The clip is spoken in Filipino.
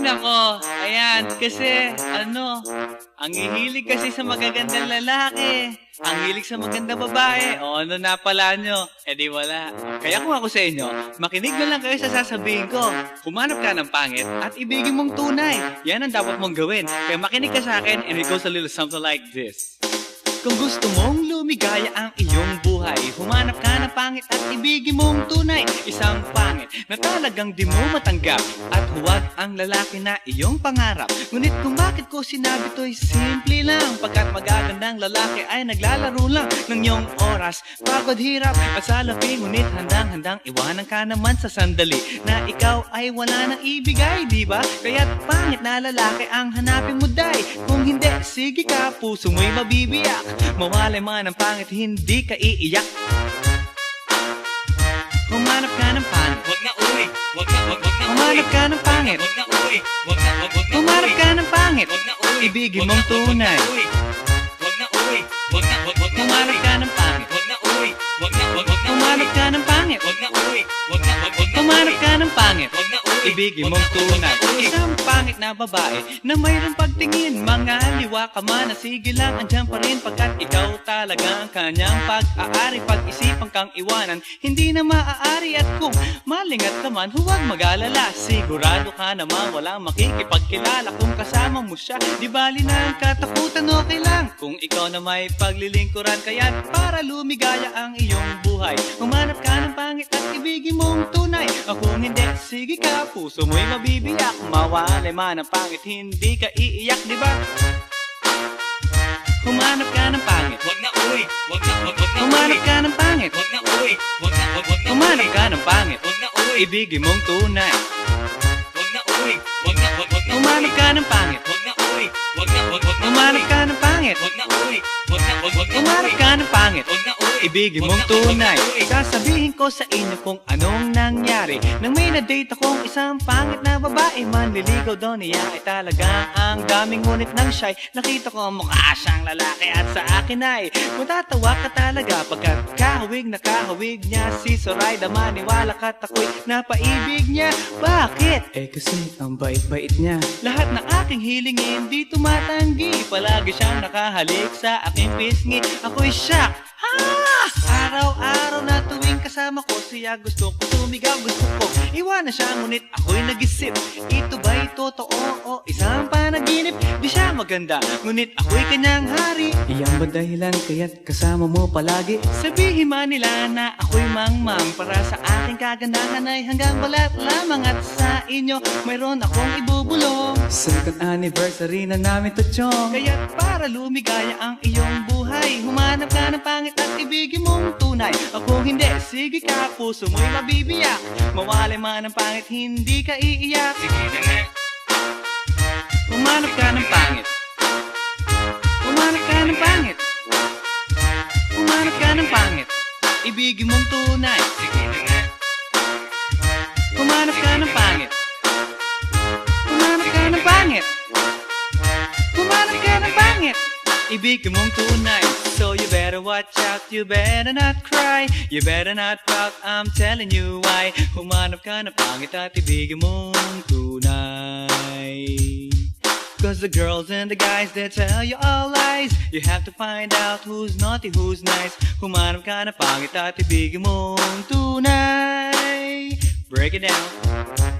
nako, ayan, kasi, ang hihilig kasi sa magagandang lalaki, ang hilig sa magandang babae, o ano na pala nyo, di wala. Kaya kung ako sa inyo, makinig na lang kayo sa sasabihin ko. Humanap ka ng pangit at ibigin mong tunay. Yan ang dapat mong gawin. Kaya makinig ka sa akin and it goes a little something like this. Kung gusto mong lumigaya ang iyong buhay, humanap ka ng pangit at ibigin mong tunay. Isang pangit na talagang di mo matanggap, at huwag ang lalaki na iyong pangarap. Ngunit kung bakit ko sinabi to'y simple lang, pagkat magagandang lalaki ay naglalaro lang ng iyong oras, pagod, hirap at salapi. Ngunit handang-handang iwanan ka naman sa sandali na ikaw ay wala nang ibigay, diba? Kaya't pangit na lalaki ang hanapin mo, day. Kung hindi, sige ka, puso mo'y mabibiyak. Mawalay man ang pangit, hindi ka iiyak. Humanap ka ng pangit, Wag na uy, wag na humanap ka ng pangit, Wag na uy, wag na humanap ka ng pangit, Wag na uy, ibigin mong tunay. Wag na uy, wag na Humanap ka ng pangit, Wag na uy, wag na humanap ka ng pangit, Wag na uy, wag na humanap ka ng pangit, Wag na uy, ibigin mong tunay. Isang pangit na babae na mayroong pagtingin, mga liwa ka man, sige lang, andyan pa rin, pagkat ikaw talaga ang kanyang pag-aari. Pag-isipan kang iwanan, hindi na maaari. At kung malingat ka man, huwag mag-alala, sigurado ka naman walang makikipagkilala. Kung kasama mo siya, di bali na ang katakutan, okay lang kung ikaw na may paglilingkuran. Kaya para lumigaya ang iyong buhay, humanap ka ng pangit at ibigin mong tunay. Kung hindi, sige ka, puso mo'y mabibiyak. Mawalay man ang pangit, hindi ka iiyak, di ba? Humanap ka ng pangit, Wag na uy, wag na humanap ka ng pangit, Wag na uy, wag na humanap ka ng pangit, Wag na uy, ibigin mong tunay. wag na uy, wag na Humanap ka ng pangit, Wag na uy, wag na humanap ka ng pangit, Wag na uy, wag na humanap ka ng pangit, Wag na uy, ibigin mong tunay. Sasabihin ko sa inyo kung anong nangyari nang may na-date akong isang pangit na babae. Manliligaw daw niya ay talaga ang daming, ngunit nang shy, nakita ko mukha siyang lalaki at sa akin ay matatawa ka talaga, pagkat kahawig na kahawig niya si Zoraida. Maniwala ka't ako'y napaibig niya. Bakit? Kasi ang bait-bait niya. Lahat ng aking hilingin di tumatanggi, palagi siyang nakahalik sa aking pisngi. Ako'y shock. Araw-araw na tuwing kasama ko siya, gusto ko sumigaw, gusto ko iwanan siya, ngunit ako'y nag-isip, ito ba'y totoo o isang panaginip? Di siya maganda, ngunit ako'y kanyang hari. Iyan ba dahilan kaya't kasama mo palagi? Sabihin man nila na ako'y mangmang, para sa aking kagandahan ay hanggang balat lamang. At sa inyo mayroon akong ibubulong, second anniversary na namin to, chong. Kaya't para lumigaya ang iyong buhay, humanap ka ng pangit at ibigin mong tunay. Kung hindi, sige ka, puso mo'y mabibiyak. Mawalay man ang pangit, hindi ka iiyak. Sige na nga. Humanap ka ng pangit, humanap ka ng pangit, humanap ka ng pangit, ibigin mong tunay. Sige na nga. Humanap ka ng pangit, humanap ka ng pangit, humanap ka ng pangit, ibigin mong tunay. So you better watch out, you better not cry, you better not pout, I'm telling you why. Humanap ka ng pangit at ibigin mong tunay. Cause the girls and the guys, they tell you all lies. You have to find out who's naughty, who's nice. Humanap ka ng pangit at ibigin mong tunay. Break it down.